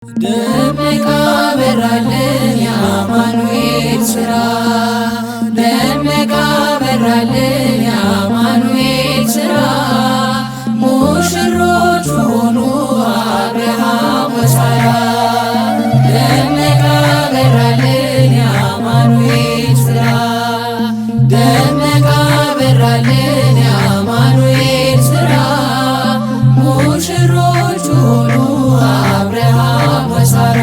ደመቀ በራልን የአማኑኤል ሥራ ደመቀ በራልን የአማኑኤል ሥራ ሙሽሮች ሆኑ አብርሃም ወሳራ ደመቀ በራልን የአማኑኤል ሥራ ደመቀ በራልን የአማኑኤል ሥራ ሙሽሮች ሆኑ አብርሃም ወሳራ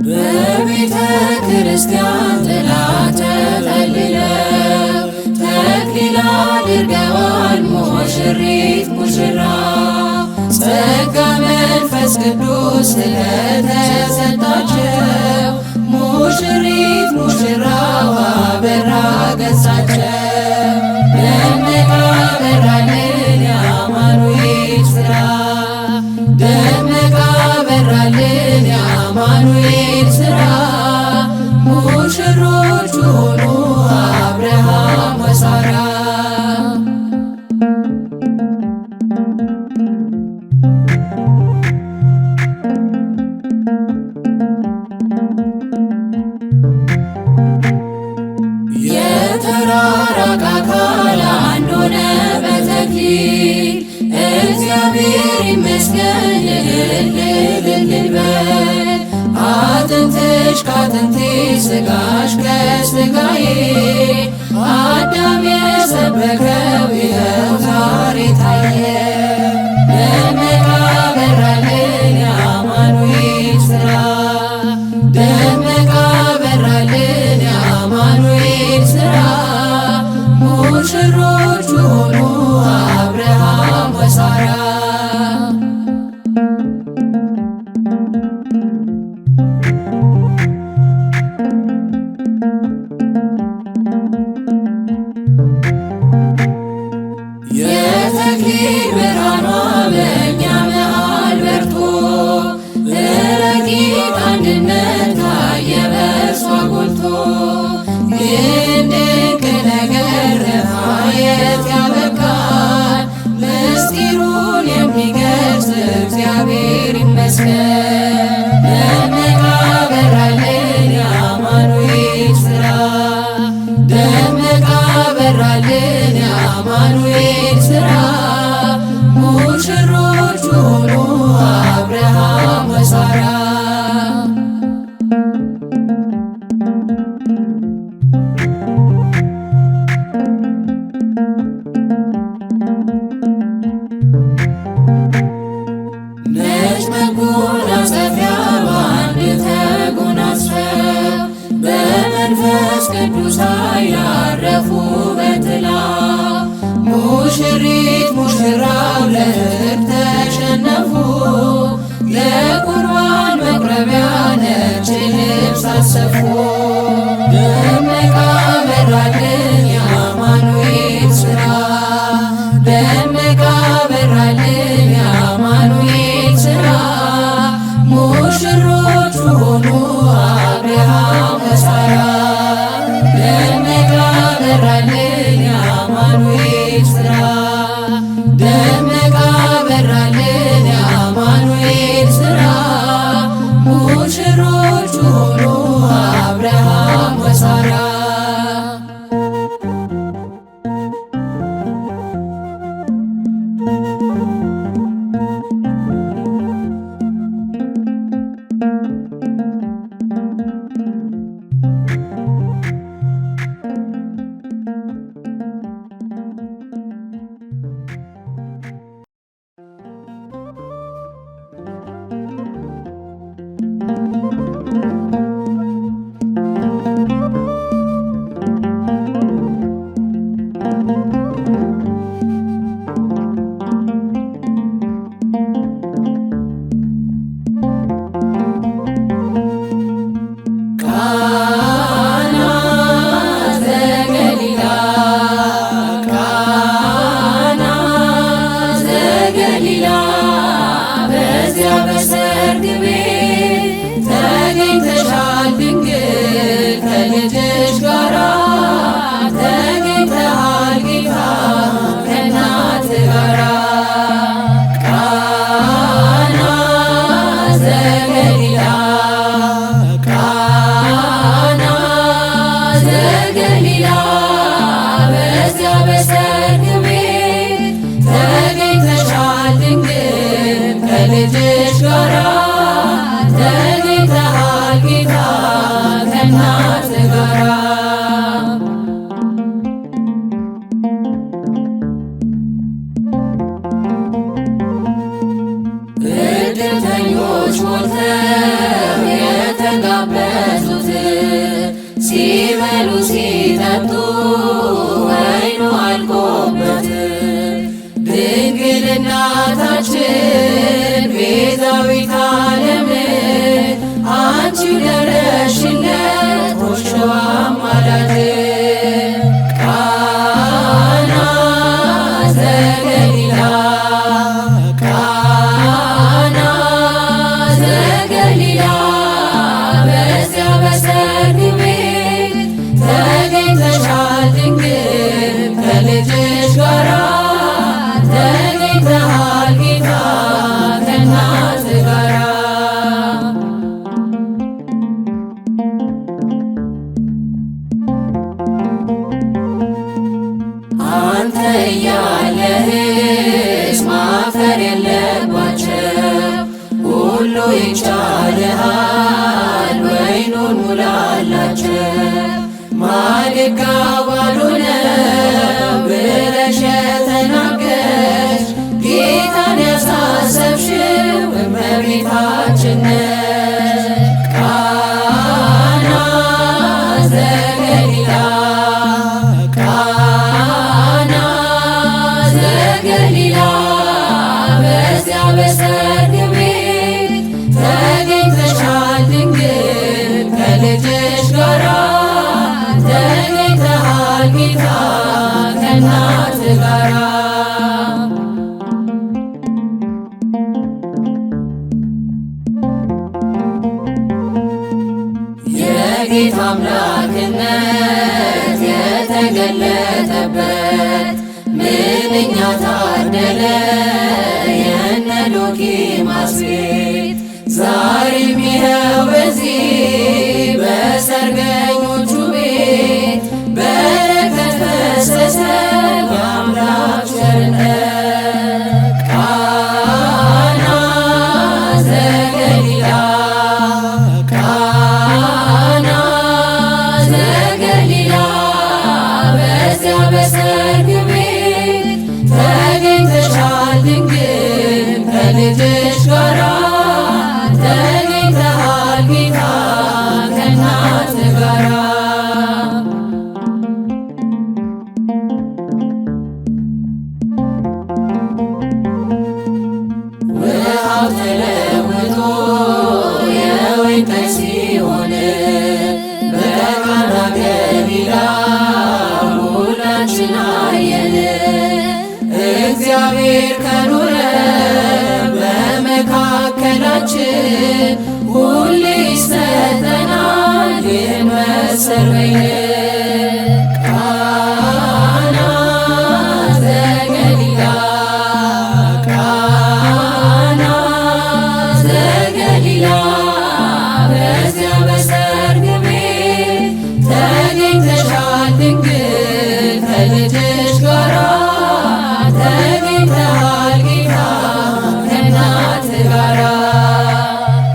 በቤተ ክርስቲያን ጥላ ተጠልለው ተክሊል አድርገዋል ሙሽሪት ሙሽራ ጸጋ መንፈስ ቅዱስ ስለተሰጣቸው ሙሽሪት ሙሽራው አበራ ገጻቸው ደመቀ በራልን የአማኑኤል ሥራ ደመቀ በራልን የአማኑኤል ሥራ ሙሽሮች ሆኑ አብርሃም ወሳራ የተራራቀ አካል አንድ ሆነ በተክሊል እግዚአብሔር ይመስገን እልል እልል በል አጥንትሽ ከአጥንቴ ሥጋሽ ከሥጋዬ አዳም የሰበከው ይኸው ዛሬ ታየ ደመቀ በራልን የአማኑኤል ሥራ ደመቀ በራልን የአማኑኤል ሥራ ሙሽሮች ሆኑ አብርሃም ወሳራ የተክሊል ብርሃኗ በእኛ መሃል በርቶ ረቂቅ አንድነት ታየ በእርሷ ጎልቶ ይህን ድንቅ ነገር ለማየት ያበቃል ምስጢሩን የሚገልጽ እግዚአብሔር ይመስገን ደመቀ በራልን የአማኑኤል ሥራ ደመቀ በራልን የአማኑኤል ሥራ ሙሽሮች ሆኑ አብርሃም ወሳራ ነጭ መጎናጸፊያ በአንድ ተጎናጽፈው በመንፈስ ቅዱስ ኃይል አረፉ በጥላ ሙሽሪት ሙሽራው ለፍቅር ተሸነፉ ለቁርባን መቅረቢያ ነጭ ልብስ አሰፉ ደመቀ በራልን የአማኑኤል ሥራ ደመቀ በራልን የአማኑኤል ሥራ ሙሽሮች ሆኑ አብርሃም ወሳራ ደመቀ በራልን የአማኑኤል ሥራ ደመቀ በራልን የአማኑኤል ሥራ ሙሽሮች ሆኑ አብርሃም ወሳራ በሰርግ ቤት ተገኝተሻል ድንግል ዘገሊላ በዚያ በሰርግ ቤት ተገኝተሻል ድንግል ከልጅሽ ጋራ ተገኝተሃል ጌታ ከእናት ጋራ እድምተኞች ሞልተው የተጋበዙት ሲበሉ ሲጠጡ ወይኑ አልቆበት ድንግል እናታችን ቤዛዊተ ዓለም አንቺ ደረሽለት ሆንሽው አማላጅ ቃና ዘገሊላ ቃና ዘገሊላ በዚያ በሰርግ ቤት ተገኝተሻል ድንግል ከልጅሽ ጋራ ተገኝተሃል ጌታ ከእናት ጋራ አንተ እያለህስ ማፈር የለባቸው ሁሉ ይቻልሃል ወይኑን ሙላላቸው ማድጋ ባልሆነ ብለሽ የተናገርሽ ጌታን ያሳሰብሽው እመቤታችን ነሽ ቃና ዘገሊላ ቃና ዘገሊላ በዚያ በሰርግ ቤት ተገኝተሻል ድንግል ከልጅሽ ጋራ ተገኝተሃል ጌታ ከእናት ጋራ የጌታ አምላክነት የተገለጠበት ምንኛ ታደለ የነ ዶኪማስ ቤት ዛሬም ይኸው በዚህ በሰርገኞቹ ቤት በረከት ፈሰሰ የአምላክ ቸርነት ቃና ዘገሊላ ቃና ዘገሊላ በዚያ በሰርግ ቤት ተገኝተሻል ድንግል ከልጅሽ ጋራ ተገኝተሃል ጌታ ከእናት ጋራ ውሃው ተለውጦ የወይን ጠጅ ሲሆን በቃና ገሊላ ሁላችን አየን እግዚአብሔር ከኖረ በመካከላችን ሁሌ ይሰጠናል ይህን መሰል ወይን ቃና ዘገሊላ ቃና ዘገሊላ በዚያ በሰርግ ቤት ተገኝተሻል ድንግል ከልጅሽ ጋራ ተገኝተሃል ጌታ ከእናት ጋራ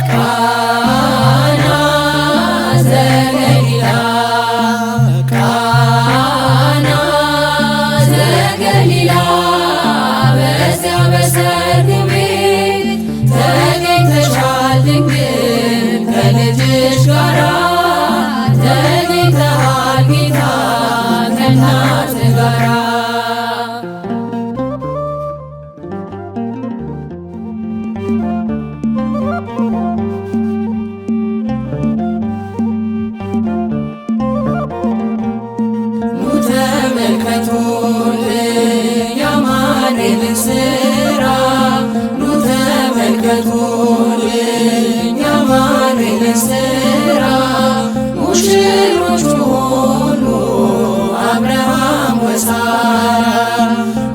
ቃና ዘገሊላ ቃና ዘገሊላ በዚያ በሰርግ ቤት ተገኝተሻል ድንግል ከልጅሽ ጋራ ተገኝተሃል ጌታ ከእናት ጋራ ኑ ተመልከቱልኝ የአማኑኤልን ሥራ ኑ ተመልከቱልኝ የአማኑኤልን ሥራ ሙሽሮቹ ሁሉ አብርሃም ወሳራ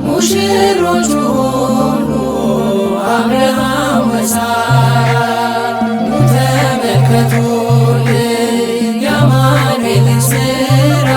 ሙሽሮቹ ሁሉ አብርሃም ወሳራ ኑ ተመልከቱልኝ የአማኑኤልን ሥራ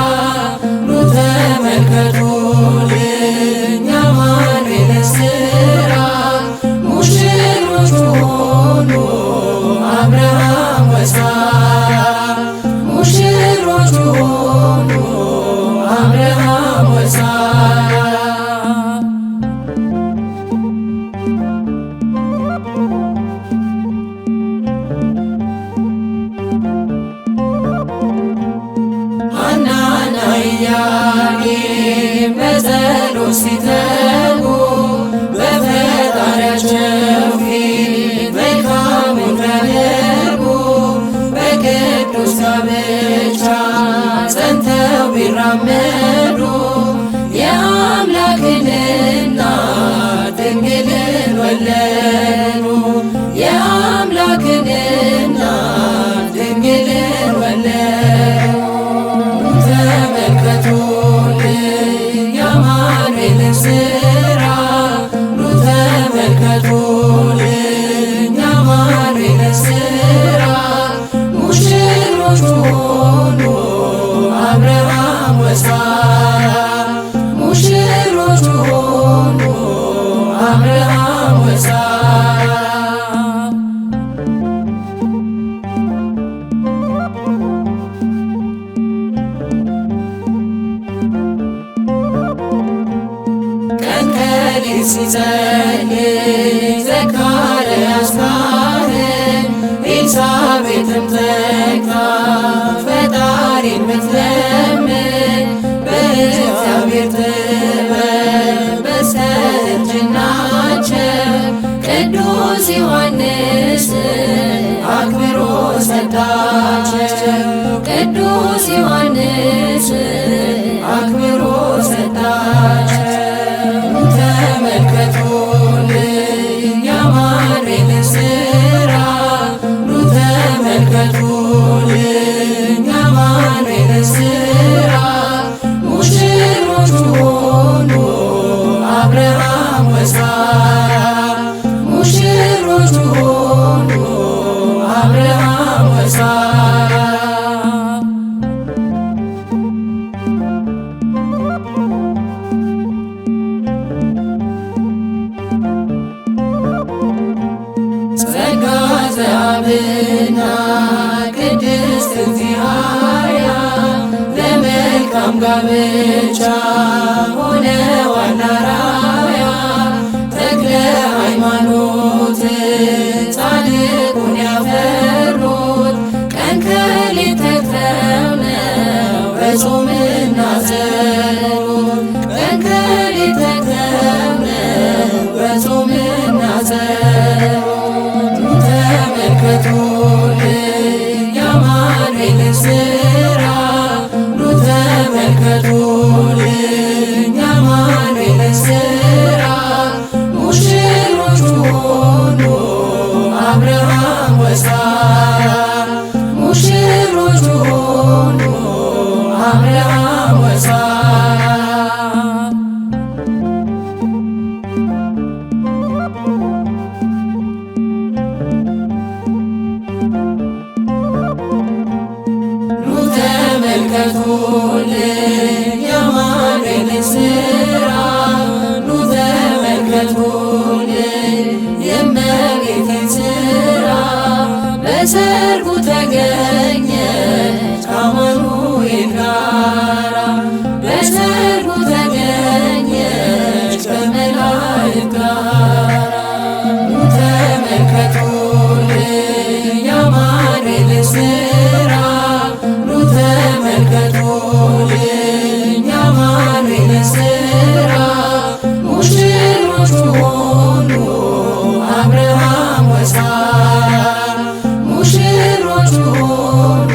ኢያቄም በጸሎት ሲተጉ በፈጣሪያቸው ፊት መልካሙን ቢያደርጉ በቅዱስ ጋብቻ ጸንተው ቢራመዱ የአምላክን እናት ድንግልን ወለዱ። የአምላክን እናት ድንግልን ወለዱ። ተመልከቱልኝ የአማኑኤልን ሥራ ኑ ተመልከቱልኝ የአማኑኤልን ሥራ ሙሽሮች ሁኑ አብርሃም ወሳራ ሙሽሮች ሁኑ አብርሃም ወሳራ ሲጸልይ ዘካርያስ ካህን ኤልሳቤጥም ተግታ ፈጣሪን ብትለምን በእግዚአብሔር ጥበብ በስተእርጅናቸው ቅዱስ ዮሐንስ አክብሮ ሰጣቸው። ቅዱስ ዮሐንስ አክብሮ ሰጣቸው። ተመልከቱልኝ የአማኑኤልን ሥራ ኑ ተመልከቱልኝ የአማኑኤልን ሥራ ሙሽሮች ሁኑ አብርሃም ወሳራ ሙሽሮች ሁኑ አብርሃም ወሳራ ጸጋ ዘአብና ቅድስት እግዚአብሔር ለመልካም ጋብቻ ሆነዋል አርአያ ተክለ ሃይማኖት ጻድቁን ያፈሩት ቀን ከሌት ተግተው ነው በጾምና ጸሎት ቀን ከሌት ተግተው ነው በጾምና ጸሎት ተመልከቱልኝ የአማኑኤልን ሥራ ኑ ተመልከቱልኝ የአማኑኤልን ሥራ ሙሽሮች ሁኑ አብርሃም ወሳራ ሙሽሮች ሁኑ አብርሃም ወሳራ ተመልከቱልኝ የአማኑኤልን ሥራ ኑ ተመልከቱልኝ የእመቤቴን ሥራ በሰርጉ ተገኘች ከአማኑኤል ጋራ በሰርጉ ተገኘች ከመላእክት ጋራ ኑ ተመልከቱልኝ የአማኑኤልን ሥራ ኑ ተመልከቱልኝ የአማኑኤልን ሥራ ሙሽሮች ሁኑ አብርሃም ወሳራ ሙሽሮች ሁኑ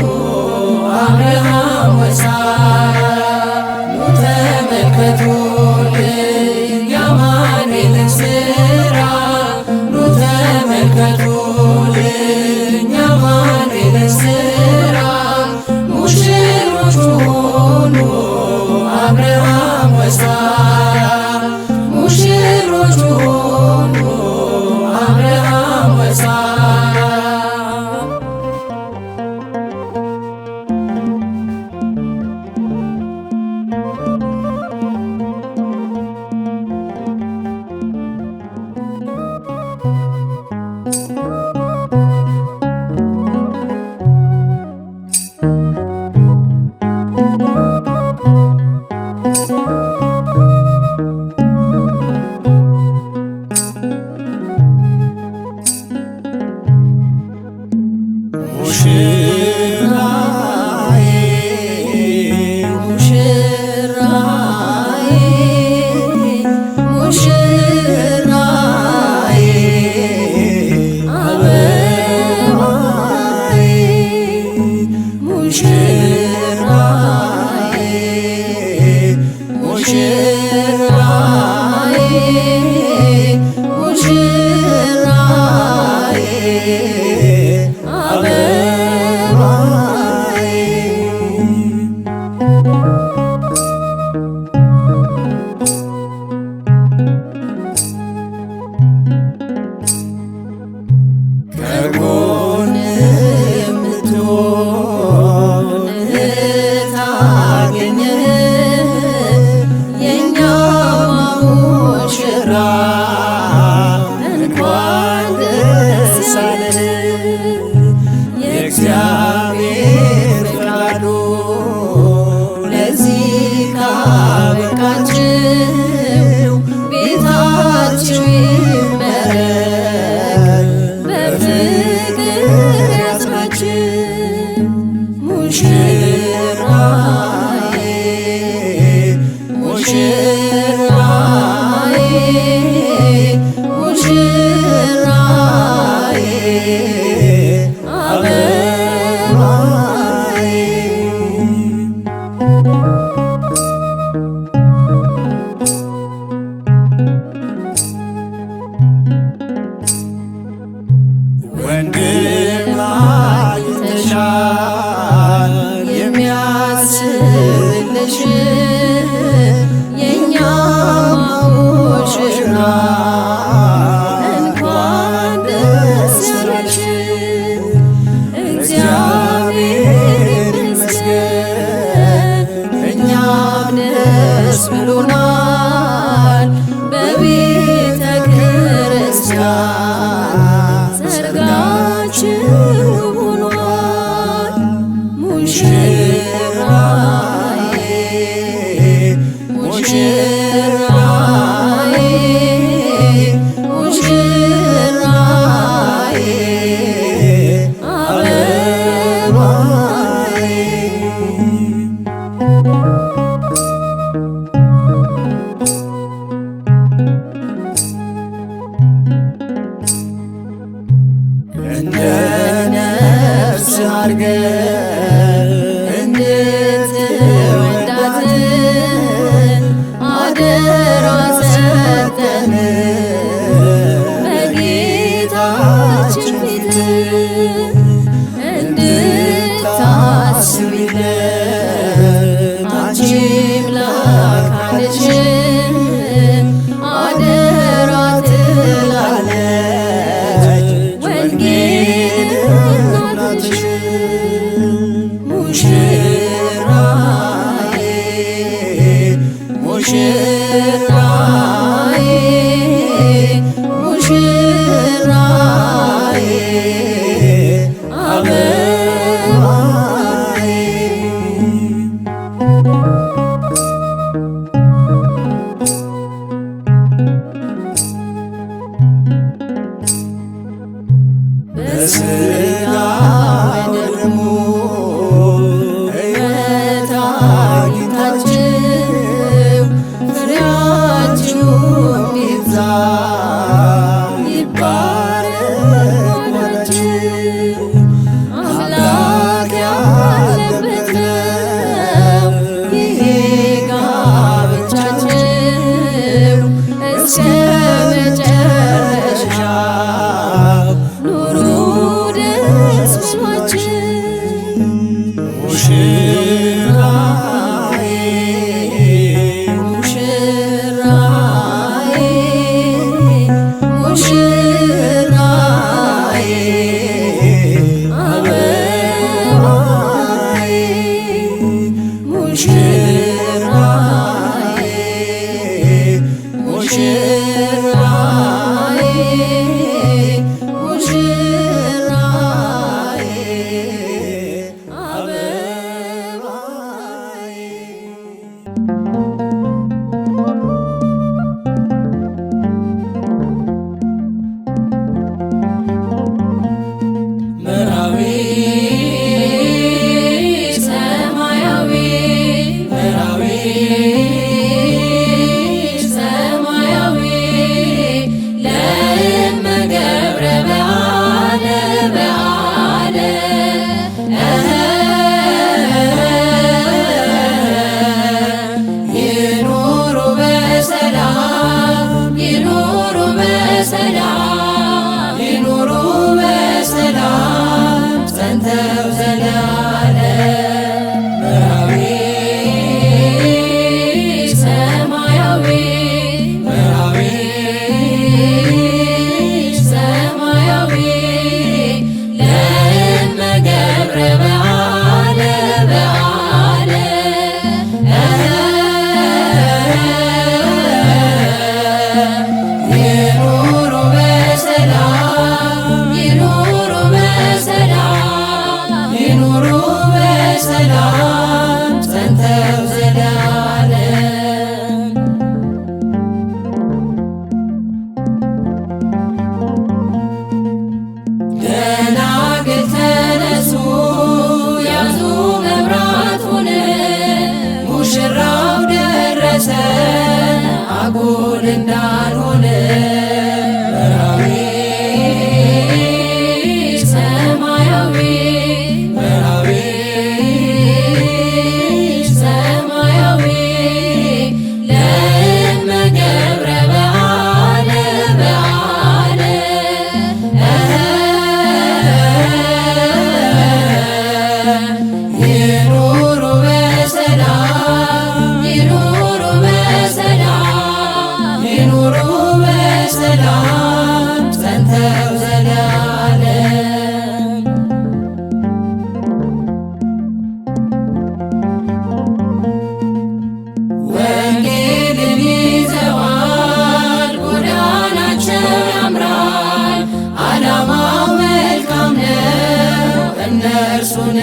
አብርሃም ወሳራ ኑ ተመልከቱልኝ የአማኑኤልን ሥራ ኑ ተመልከቱልኝ የአማኑኤልን ሥራ ሙሽሮች ሁኑ አብርሃም ወሳራ ሙሽሮች ሁኑ አብርሃም ወሳራ ያለሽ የእኛማ ሙሽራ እንኳን ደስ ያለሽ። እግዚአብሔር ይመስገን እኛም ደስ ብሎናል በቤተ ክርስቲያን ሰርጋችን ሆኗል። ሙሽራዬ ሙሽራዬ ሙሽራዬ አበባዬ እንደ ነፍስ አድርገን እንድትወዳት አደራ ሰጠን በጌታችን ፊት እንድታስቢለት አንቺም ላካልሽን አደራ ትላለች ወንጌል እናትሽ። ሙሽራዬ ሙሽራዬ ሙሽራዬ አበባዬ በሥጋ ወደሙ ሕይወት አግኝታችሁ ፍሬያችሁም ይብዛ ይባረክ ጓዳችሁ። አምላክ ያለበት ነው ይሄ ጋብቻችሁ እስከ መጨረሻው ኑሩ ደስ ብሏችሁ። ሙሽራዬ ሙሽራዬ ሙሽራዬ አበባዬ ሙሽራዬ ሙሽራዬ ሙሽራዬ አበባዬ ምድራዊ ሰማያዊ ምድራዊ ሰማያዊ ለእመ ገብረ በዓለ በዓለ ይኑሩ በሰላም ይኑሩ በሰላም ይኑሩ በሰላም ጸንተው ዘላለም። ምድራዊ ሰማያዊ ምድራዊ ሰማያዊ ለእመ ገብረ በዓለ በዓለ ይኑሩ በሰላም ይኑሩ በሰላም ይኑሩ በሰላም ጸንተው ዘላለም። ደናግል ተነሱ ያዙ መብራቱን ሙሽራው ደረሰ አጉል እንዳልሆነ። ምድራዊ ሰማያዊ ምድራዊ ሰማያዊ ለእመ ገብረ በዓለ በዓለ ይኑሩ በሰላም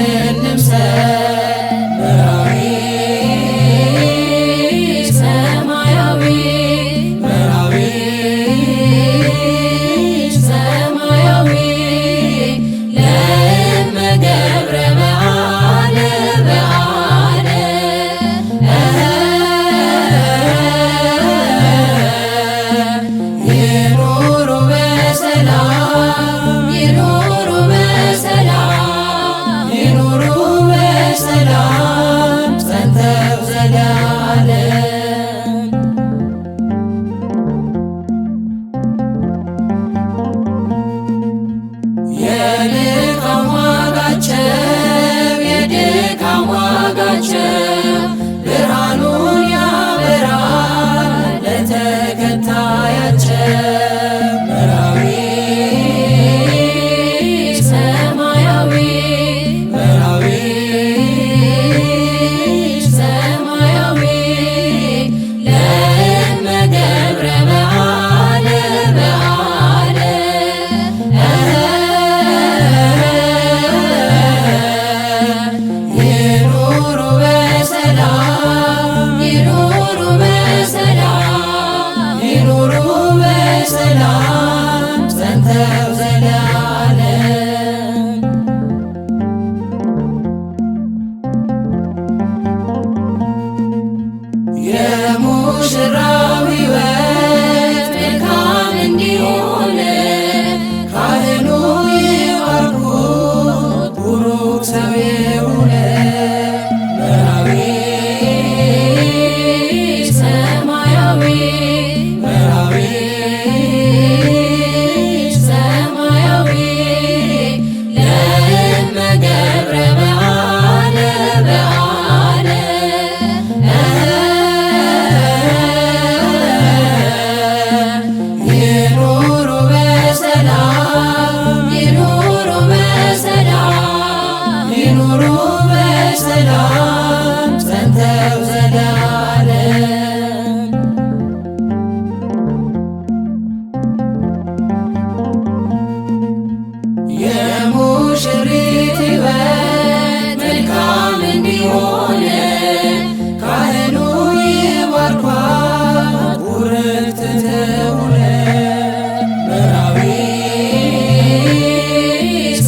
እንምሰል መራዊ ሰማያዊ መራዊ ሰማያዊ ለእመ ገብረ በዓለ በዓለ ይኑሩ በሰላም ይኑሩ በሰላም ይኑሩ በሰላም ጸንተው ዘላለም የድካም ዋጋቸው የድካም ዋጋቸው ብርሃኑን ያበራል ለተከታያቸው መራዊ ሰማያዊ መራዊ ሰማያዊ ለእመ ገብረ በዓለ በዓለ ይኑሩ በሰላም ይኑሩ በሰላም ይኑሩ በሰላም ጸንተው ዘላለም የሙሽራው ሕይወት መልካም እንዲሆን ካህኑ ይባርኩት ቡሩክ ሰው ይሁን መራዊ ሰማያዊ መራዊ ሰማያዊ ለእመ ገብረ በዓለ በዓለ ይኑሩ በሰላም ይኑሩ በሰላም ይኑሩ በሰላም ጸንተው ዘላለም የሙሽሪት ሕይወት መልካም እንዲሆን ካህኑ ይባርኳት ቡርክት ትሁን መራዊ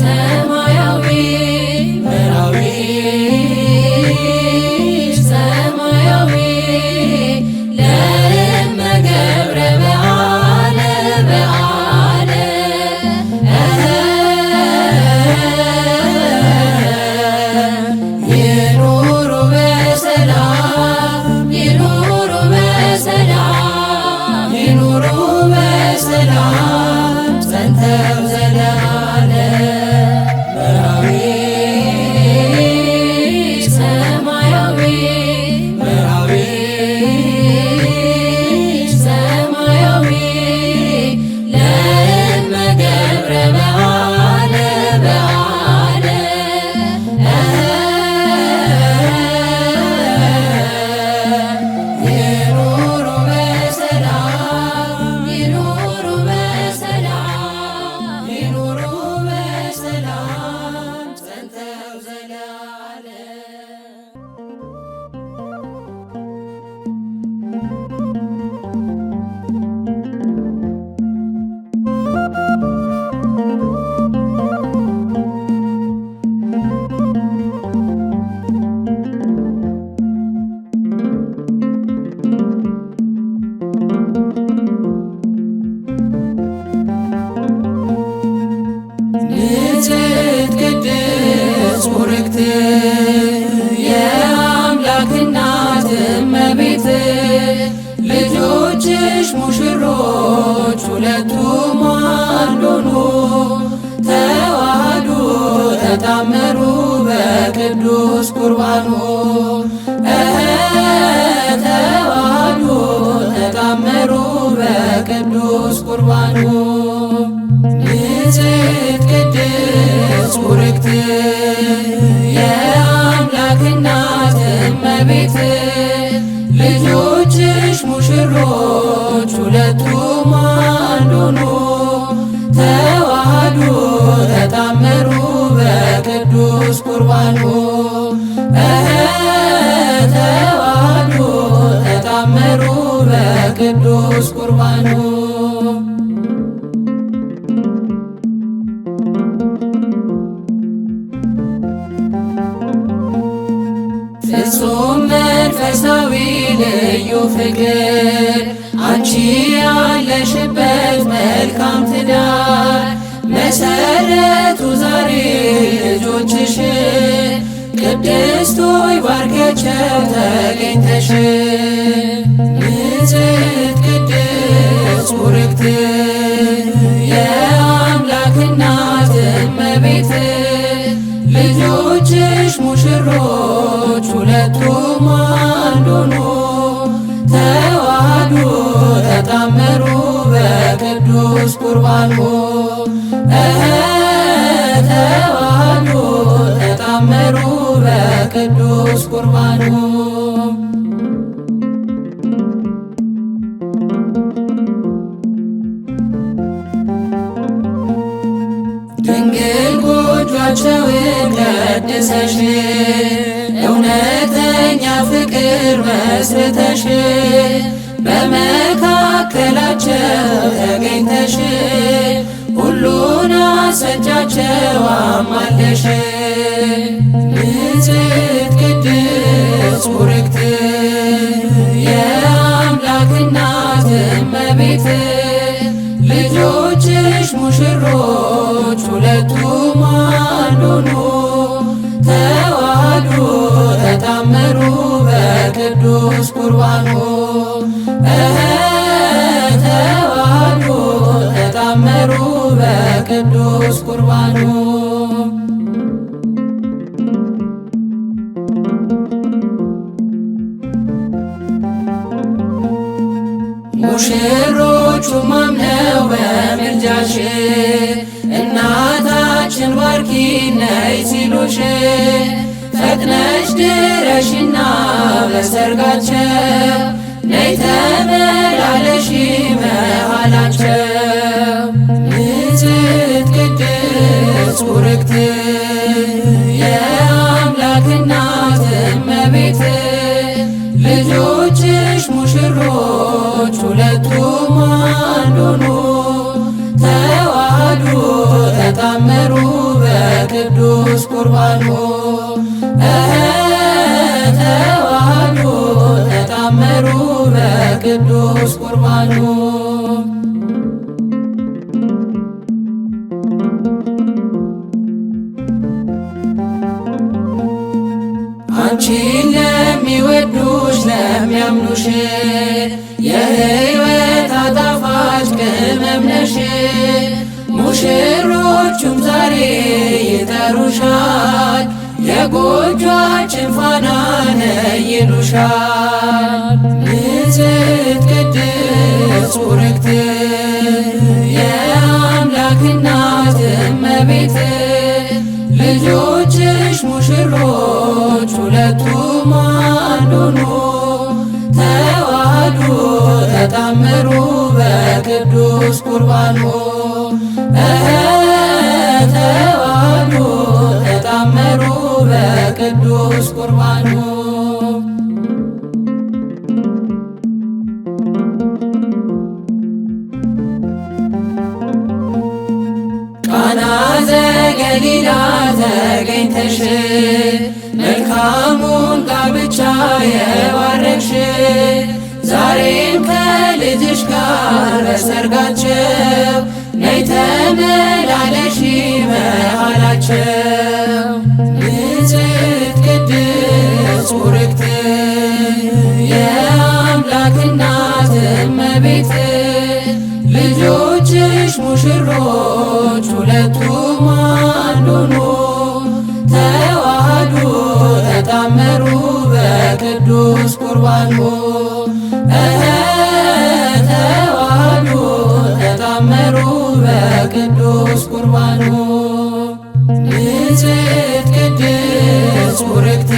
ሰማያዊ መራዊ ሰማያዊ ለእመ ገብረ በዓለ በዓለ ይኑሩ በሰላም ይኑሩ በሰላም ይኑሩ በሰላም ጸንተው ዘላለም መራዊ ሰማያዊ መራዊ ሰማያዊ ለእመ ገብረ በዓለ በዓለ ይኑሩ በሰላም ይኑሩ በሰላም ይኑሩ በሰላም ጸንተው ዘላለም ንጽሕት ቅድስት ቡርክት የአምላክ እናት እመቤት ልጆችሽ ሙሽሮች ሁለቱም አንድ ሆኑ ተዋህዱ ተጣመሩ በቅዱስ ቁርባኑ ተዋህዱ ተጣመሩ በቅዱስ ቁርባኑ ንጽሕት ቅድስት ቡርክት የአምላክ እናት እመቤት ልጆችሽ ሙሽሮች ሁለቱም አንድ ሆኑ ተዋህዱ ተጣመሩ በቅዱስ በቅዱስ ቁርባኑ ተዋህዶ ተጣመሩ በቅዱስ ቁርባኑ ፍጹም መንፈሳዊ ልዩ ፍቅር አንቺ ያለሽበት መልካም ትዳር መሰረቱ ዛሬ ልጆችሽ ቅድስት ሆይ ባርኪያቸው ተገኝተሽ ንጽሕት ቅድስት ቡርክት የአምላክ እናት እመቤት ልጆችሽ ሙሽሮች ሁለቱም አንድ ሆኑ ተዋህዶ ተጣመሩ በቅዱስ ቁርባኑ ተዋህዶ ተጣመሩ በቅዱስ ቁርባኑ ድንግል ጎጇቸውን ቀድሰሽ እውነተኛ ፍቅር መስርተሽ በመካከላቸው ተገኝተሽ ሁሉን አስረጃቸው አማለሽ ንጽሕት ቅድስት ቡርክት የአምላክ እናት እመቤት ልጆችሽ ሙሽሮች ሁለቱም አንድ ሆኑ ተዋህዶ ተጣመሩ በቅዱስ ቁርባኑ ተዋህዶ ተጣመሩ በቅዱስ ቁርባኑ ሙሽሮቹም አምነው በምልጃሽ እናታችን ባርኪ ነይ ሲሉሽ ፈጥነሽ ድረሽና በሰርጋቸው ነይ ተመላለሺ መሃላቸው ንጽሕት ቅድስት ቡርክት የአምላክ እናት እመቤት ልጆችሽ ሙሽሮች ሁለቱም አንድ ሆኑ ተዋህዶ ተጣመሩ በቅዱስ ቁርባኑ ተዋህዶ ተጣመሩ በቅዱስ ቁርባኑ አንቺን ለሚወዱሽ ለሚያምኑሽ የሕይወት አጣፋጭ ቅመም ነሽ ሙሽሮቹም ዛሬ ይጠሩሻል የጎጇችን ፋና ነይ ይሉሻል ንጽሕት ቅድስት ቡርክት የአምላክ እናት እመቤት ልጆችሽ ሙሽሮች ሁለቱም አንድ ሆኑ ተዋህዶ ተጣመሩ በቅዱስ ቁርባኑ ተዋህዶ ተጣመሩ በቅዱስ ቁርባኑ ቃና ዘገሊላ ተገኝተሽ መልካሙን ጋብቻ የባረክሽ ዛሬም ከልጅሽ ጋር በሰርጋቸው ነይ ተመላለሺ መሃላቸው ንጽሕት ቅድስት ቡርክት የአምላክ እናት እመቤት ልጆችሽ ሙሽሮች ሁለቱም አንድ ሆኑ ተዋህዶ ተጣመሩ በቅዱስ ቁርባኑ ተዋህዶ ተጣመሩ በቅዱስ ቁርባኑ ንጽሕት ቅድስት ቡርክት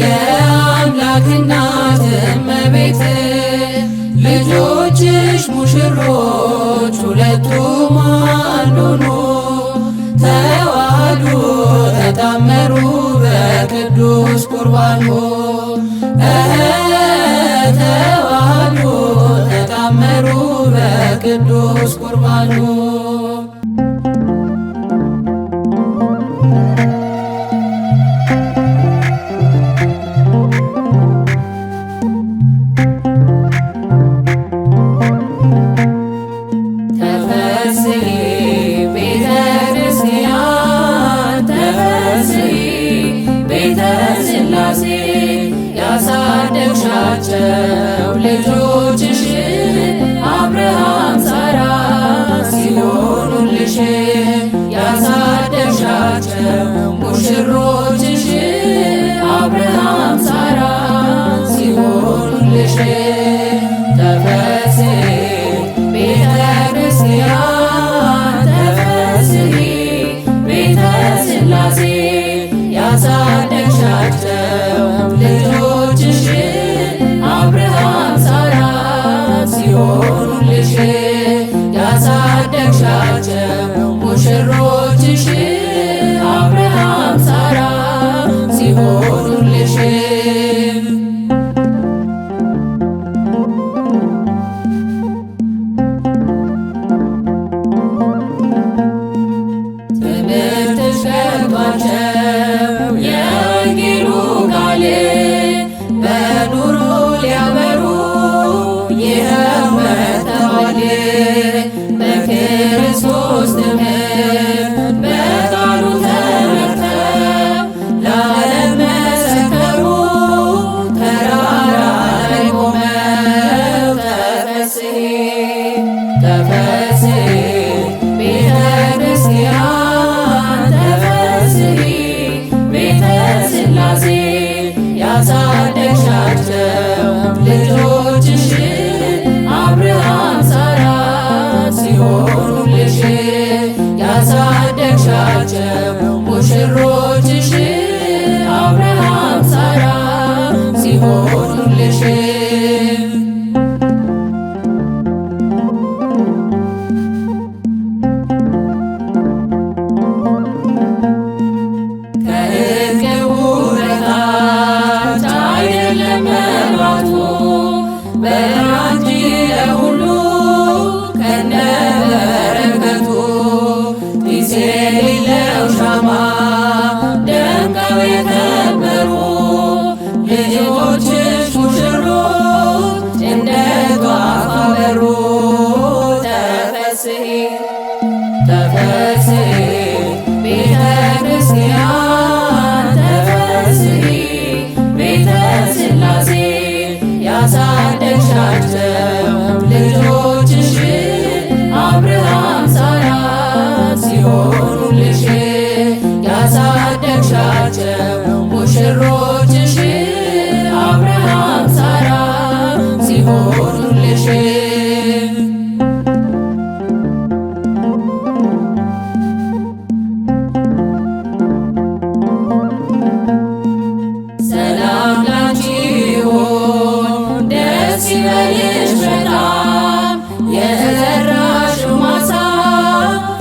የአምላክ እናት እመቤት ልጆችሽ ሙሽሮች ሁለቱም አንድ ሆኑ ተዋህዶ ተጣመሩ በቅዱስ ቁርባኑ ተዋህዶ ተጣመሩ በቅዱስ ቁርባኑ ያሳደግሻቸው ልጆችሽ አብርሃም ሳራ ሲሆኑልሽ ያሳደግሻቸው ሙሽሮችሽ አብርሃም ሳራ ሲሆኑልሽ ተፈሥሒ ቤተ ክርስቲያን ተፈሥሒ ቤተ ሥላሴ ያሳደግሻቸው ልጆችሽ አብርሃም ሳራ ሲሆኑልሽ ያሳደግሻቸው ሙሽሮችሽ አብርሃም ሳራ ሲሆኑልሽ ትምህርትሽ ገብቷቸው የወንጌሉ ቃል በኑሮ ሊያበሩ ይኸው መጥተዋል። በክርስቶስ ትምህርት በቃሉ ተመርተው ለዓለም መሰከሩ ተራራ ላይ ቆመው ተፈሥሒ ተፈሥሒ ቤተ ክርስቲያን ተፈሥሒ ቤተ ሥላሴ ያሳደግሻቸው ልጆችሽ አብርሃም ሳራ ሲሆኑልሽ ያሳደግሻቸው ሙሽሮችሽ አብርሃም ሳራ ሲሆኑልሽ በራንጂ ለሁሉ ከነበረከቱ ጊዜ የሌለው ሻማ ደምቀው የከበሩ ልጆችሽ ሙሽሮች እንደ ጧፍ አበሩ ተፈሥሒ ተፈሥሒ ቤተ ክርስቲያን ተፈሥሒ ቤተ ሥላሴ ያሳደግሻቸው ልጆችሽ አብርሃም ሳራ ሲሆኑልሽ ያሳደግሻቸው ሙሽሮችሽ አብርሃም ሳራ ሲሆኑልሽ ሰላም ላንቺ ይሁን ደስ ይበልሽ በጣም የዘራሽው ማሳ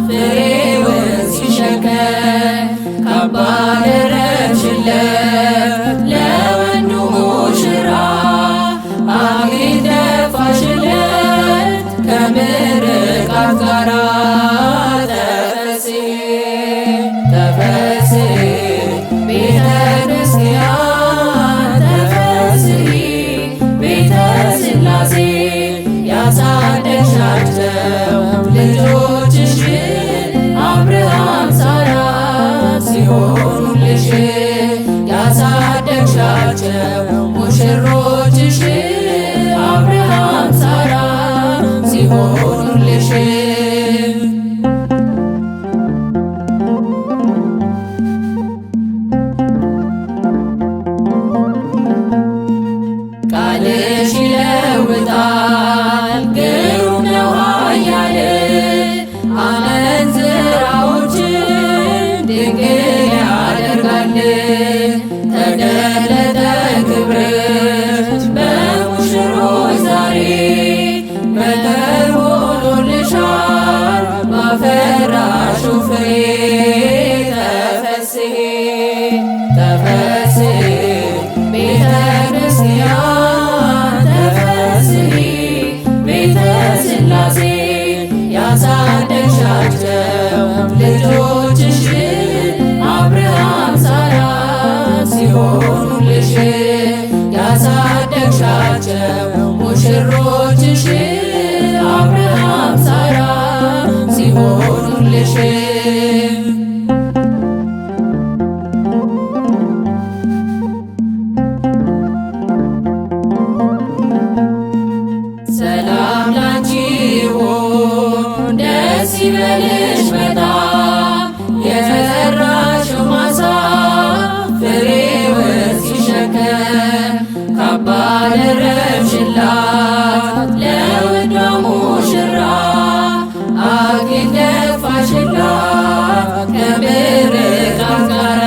ፍሬውን ሲሸከም ካባ ደረብሽለት ለወንዱ ሙሽራ አክሊል ደፋሽለት ከምርቃት ጋራ ተፈሥሒ ተፈሥሒ ቤተ ክርስቲያን ተፈሥሒ ቤተ ሥላሴ ያሳደግሻቸው ልጆችሽ አብርሃም ሳራ ሲሆኑልሽ ያሳደግሻቸው ሙሽሮችሽ አብርሃም ሳራ ሲሆኑልሽ ቃልሽ ይለውጣል ግሩም ነው ኃያል አመንዝራዎችን ድንግል ያደርጋል። ተገለጠ ክብርሽ በሙሽሮች ዛሬ መከር ሆኖልሻል ባፈራሽው ፍሬ ተፈሥሒ ሲሆኑልሽ ያሳደግሻቸው ሙሽሮችሽ አብርሃም ሳራ ሲሆኑልሽ ሰላም ላንቺ ይሁን ደስ ይበልሽ በጣም የዘራሽው ማሳ ፍሬውን ሲሸከም ካባ ደረብሽላት ለውዷ ሙሽራ አክሊል ደፋሽላት ከምርቃት ጋራ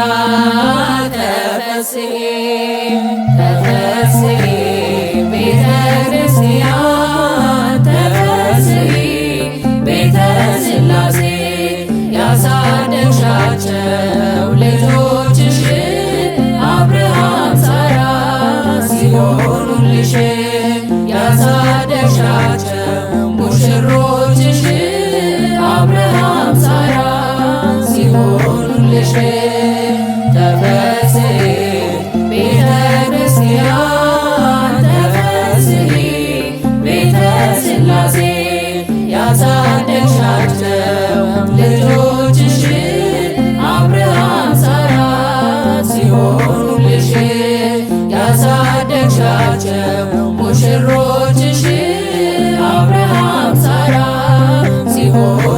ተፈስሒ ተፈስሒ ቤተ ክርስቲያን ተፈስሒ ቤተ ሥላሴ ያሳደግሻቸው ልጆችሽ አብርሃም ሳራ ሲሆኑልሽ ያሳደግሻቸው ሙሽሮችሽ አብርሃም ሳራ ሲሆኑልሽ ተፈስሒ ቤተ ክርስቲያን ተፈስሒ ቤተ ሥላሴ ያሳደግሻቸው ልጆችሽ አብርሃም ሳራ ሲሆኑልሽ ያሳደግሻቸው ሙሽሮችሽ አብርሃም ሳራ ሲሆኑ